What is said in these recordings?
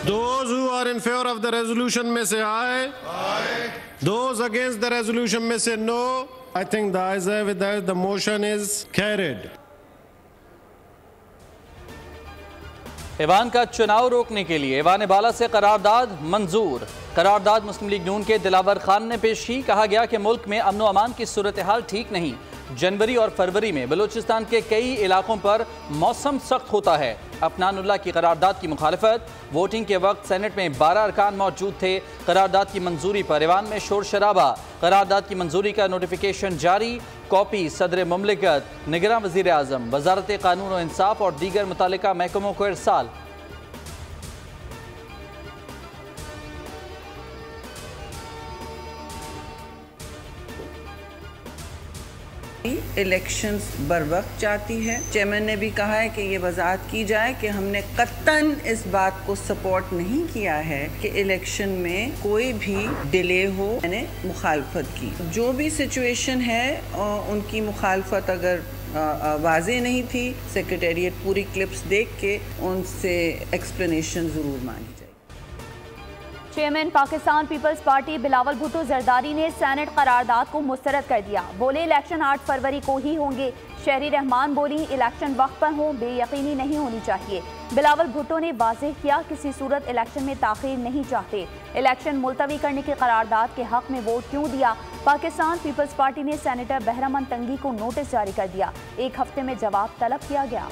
Those who are in favor of the resolution may say aye. Aye. Those against the resolution may say no. I think the ayes have it, that the motion is carried. ईवान का चुनाव रोकने के लिए Ivan बाला से करारदाद मंजूर। करारदाद मुस्लिम league नून के दिलावर खान ने पेश की। कहा गया कि मुल्क में अमन व अमान की सूरत हाल ठीक नहीं। जनवरी और फरवरी में बलूचिस्तान के कई इलाकों पर मौसम सख्त होता है। अफनानुल्लाह की करारदाद की मुखालफत। वोटिंग के वक्त सेनेट में 12 अरकान मौजूद थे। करारदाद की मंजूरी पर ईवान में शोर शराबा। करारदाद की मंजूरी का नोटिफिकेशन जारी। कॉपी सदर मुमलिकत, निगरान वज़ीर आज़म, वज़ारत कानून और इंसाफ और दीगर मुतालिका महकमों को इरसाल। इलेक्शंस बर वक्त चाहती है। चेयरमैन ने भी कहा है कि ये वजाहत की जाए कि हमने कत्तन इस बात को सपोर्ट नहीं किया है कि इलेक्शन में कोई भी डिले हो। मैंने मुखालफत की। जो भी सिचुएशन है उनकी मुखालफत अगर वाज़ेह नहीं थी, सेक्रेटेरिएट पूरी क्लिप्स देख के उनसे एक्सप्लेनेशन ज़रूर मांगी जाए। चेयरमैन पाकिस्तान पीपल्स पार्टी बिलावल भुट्टो जरदारी ने सेनेट करारदाद को मुस्तरद कर दिया। बोले इलेक्शन 8 फरवरी को ही होंगे। शहरी रहमान बोली इलेक्शन वक्त पर हो, बेयकीनी नहीं होनी चाहिए। बिलावल भुट्टो ने वाज़ेह किया किसी सूरत इलेक्शन में ताख़ीर नहीं चाहते। इलेक्शन मुलतवी करने की करारदाद के हक में वोट क्यों दिया। पाकिस्तान पीपल्स पार्टी ने सेनेटर बहरामंद तंगी को नोटिस जारी कर दिया। 1 हफ्ते में जवाब तलब किया गया।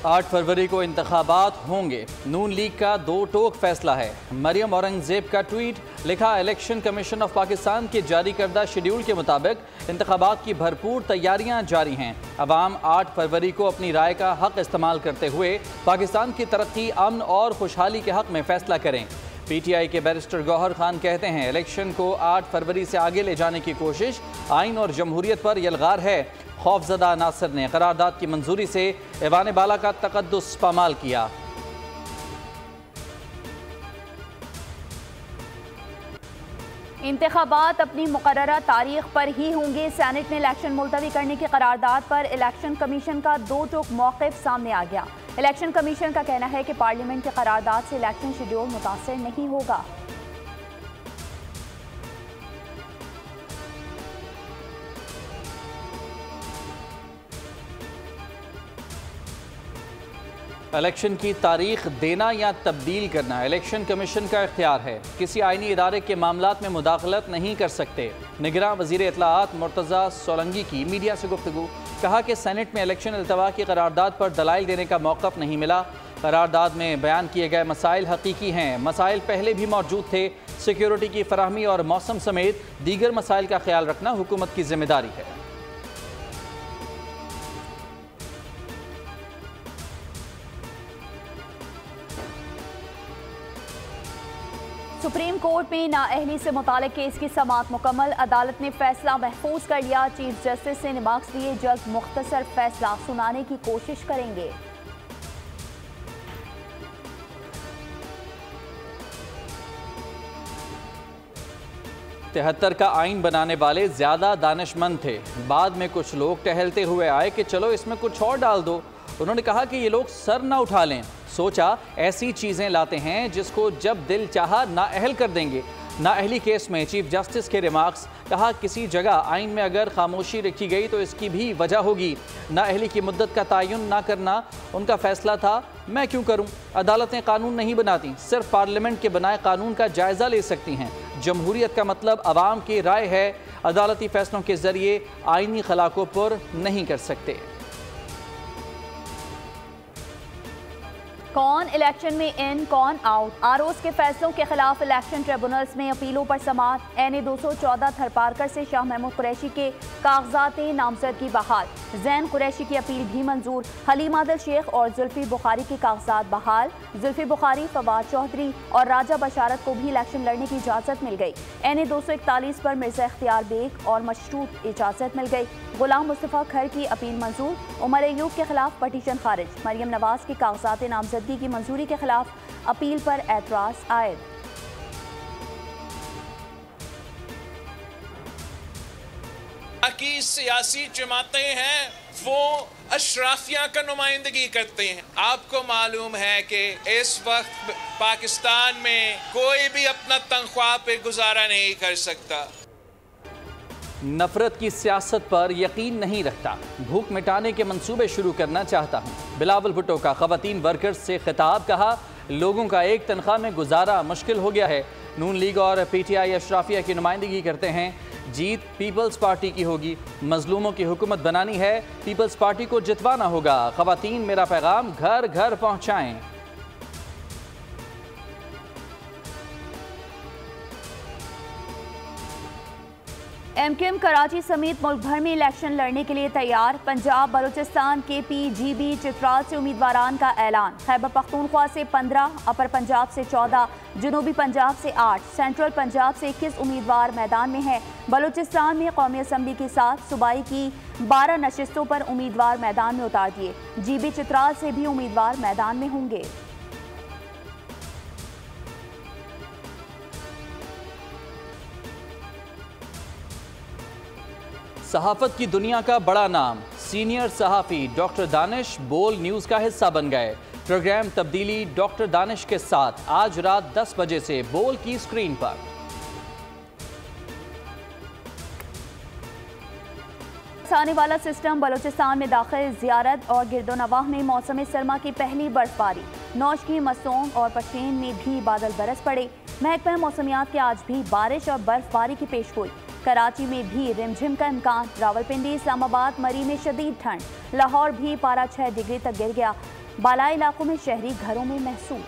8 फरवरी को इंतखाबात होंगे। नून लीग का दो टोक फैसला है। मरियम औरंगजेब का ट्वीट। लिखा इलेक्शन कमीशन ऑफ पाकिस्तान के जारी करदा शेड्यूल के मुताबिक इंतखाबात की भरपूर तैयारियां जारी हैं। अवाम 8 फरवरी को अपनी राय का हक इस्तेमाल करते हुए पाकिस्तान की तरक्की, अमन और खुशहाली के हक में फैसला करें। PTI के बैरिस्टर गौहर खान कहते हैं इलेक्शन को 8 फरवरी से आगे ले जाने की कोशिश आइन और जमहूरियत पर यलगार है। खौफजदा नासिर ने करारदाद की मंजूरी से ईवान बाला का तकद्दुस पामाल किया। इंतखाबात अपनी मुकर्ररा तारीख पर ही होंगे। सेनेट ने इलेक्शन मुलतवी करने की करारदाद पर इलेक्शन कमीशन का दो टोक मौक़िफ़ सामने आ गया। इलेक्शन कमीशन का कहना है कि पार्लियामेंट की करारदाद से इलेक्शन शेड्यूल मुतासर नहीं होगा। इलेक्शन की तारीख देना या तब्दील करना इलेक्शन कमीशन का इख्तियार है। किसी आइनी इदारे के मामलात में मुदाखलत नहीं कर सकते। निगरान वज़ीर इत्तलाआत मुर्तज़ा सोलंगी की मीडिया से गुफ्तगू। कहा कि सेनेट में इलेक्शन अल्तवा की करारदाद पर दलाइल देने का मौक़िफ़ नहीं मिला। करारदाद में बयान किए गए मसाइल हकीकी हैं। मसाइल पहले भी मौजूद थे। सिक्योरिटी की फराहमी और मौसम समेत दीगर मसाइल का ख्याल रखना हुकूमत की जिम्मेदारी है। सुप्रीम कोर्ट में नाअहली से मुताल्लिक़ केस की समाअत मुकम्मल। अदालत ने फैसला महफूज कर लिया। चीफ जस्टिस ने रिमार्क्स दिए, जल्द मुख्तसर फैसला सुनाने की कोशिश करेंगे। तिहत्तर का आइन बनाने वाले ज्यादा दानिशमंद थे। बाद में कुछ लोग टहलते हुए आए कि चलो इसमें कुछ और डाल दो। उन्होंने कहा कि ये लोग सर ना उठा लें। सोचा ऐसी चीज़ें लाते हैं जिसको जब दिल चाहा नाअहल कर देंगे। नाअहली केस में चीफ जस्टिस के रिमार्क्स। कहा किसी जगह आइन में अगर खामोशी रखी गई तो इसकी भी वजह होगी। नाअहली की मुद्दत का तयन ना करना उनका फैसला था, मैं क्यों करूं। अदालतें कानून नहीं बनाती, सिर्फ पार्लियामेंट के बनाए कानून का जायज़ा ले सकती हैं। जमहूरियत का मतलब आवाम की राय है। अदालती फैसलों के जरिए आइनी खला को पुर नहीं कर सकते। कौन इलेक्शन में इन, कौन आउट। आरओज़ के फैसलों के खिलाफ इलेक्शन ट्रिब्यूनल्स में अपीलों पर समाअत। एन ए 214 थरपारकर से शाह महमूद कुरैशी के कागजात नामजदगी बहाल। जैन कुरैशी की अपील भी मंजूर। हलीम आदिल शेख और जुल्फी बुखारी के कागजात बहाल। जुल्फी बुखारी, फवाद चौधरी और राजा बशारत को भी इलेक्शन लड़ने की इजाज़त मिल गई। एन ए 241 पर मिर्जा इख्तियार बेग और मशरूत इजाज़त मिल गई। गुलाम मुस्तफ़ा खर की अपील मंजूर। उमर अयूब के खिलाफ पटिशन खारिज। मरियम नवाज के कागजात नामजदगी की मंजूरी के खिलाफ अपील पर एतराज़ आयद। बाकी सियासी जमातें हैं वो अशराफिया का नुमाइंदगी करते हैं। आपको मालूम है कि इस वक्त पाकिस्तान में कोई भी अपना तनख्वाह पे गुजारा नहीं कर सकता। नफरत की सियासत पर यकीन नहीं रखता, भूख मिटाने के मंसूबे शुरू करना चाहता हूँ। बिलावल भुट्टो का खवातीन वर्कर्स से खिताब, कहा लोगों का एक तनख्वाह में गुजारा मुश्किल हो गया है। नून लीग और पीटीआई अशराफिया की नुमाइंदगी करते हैं। जीत पीपल्स पार्टी की होगी, मजलूमों की हुकूमत बनानी है, पीपल्स पार्टी को जितवाना होगा। खवातीन मेरा पैगाम घर घर पहुँचाएँ। एमक्यूएम कराची समेत मुल्क भर में इलेक्शन लड़ने के लिए तैयार। पंजाब बलूचिस्तान के पीजीबी चित्राल से उम्मीदवारान का ऐलान। खैबर पख्तूनख्वा से 15, अपर पंजाब से 14, जनूबी पंजाब से 8, सेंट्रल पंजाब से 21 उम्मीदवार मैदान में हैं। बलूचिस्तान में कौमी असम्बली के साथ सूबाई की 12 नशिस्तों पर उम्मीदवार मैदान में उतार दिए। जीबी चित्राल से भी उम्मीदवार मैदान में होंगे। सहाफत की दुनिया का बड़ा नाम सीनियर सहाफ़ी डॉक्टर दानिश बोल न्यूज़ का हिस्सा बन गए। प्रोग्राम तब्दीली डॉक्टर दानिश के साथ आज रात 10 बजे से बोल की स्क्रीन पर। आने वाला सिस्टम बलूचिस्तान में दाखिल। ज़ियारत और गिरदोनवाह में मौसम सरमा की पहली बर्फबारी। नौशकी, मसूम और पशेन में भी बादल बरस पड़े। महकमा मौसमियात के आज भी बारिश और बर्फबारी की पेशगोई। कराची में भी रिमझिम का इम्कान। रावलपिंडी, इस्लामाबाद, मरी में शदीद ठंड। लाहौर भी पारा 6 डिग्री तक गिर गया। बालाई इलाकों में शहरी घरों में महसूस।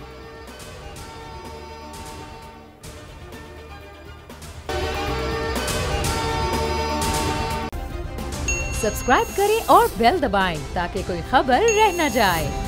सब्सक्राइब करें और बेल दबाएं ताकि कोई खबर रह न जाए।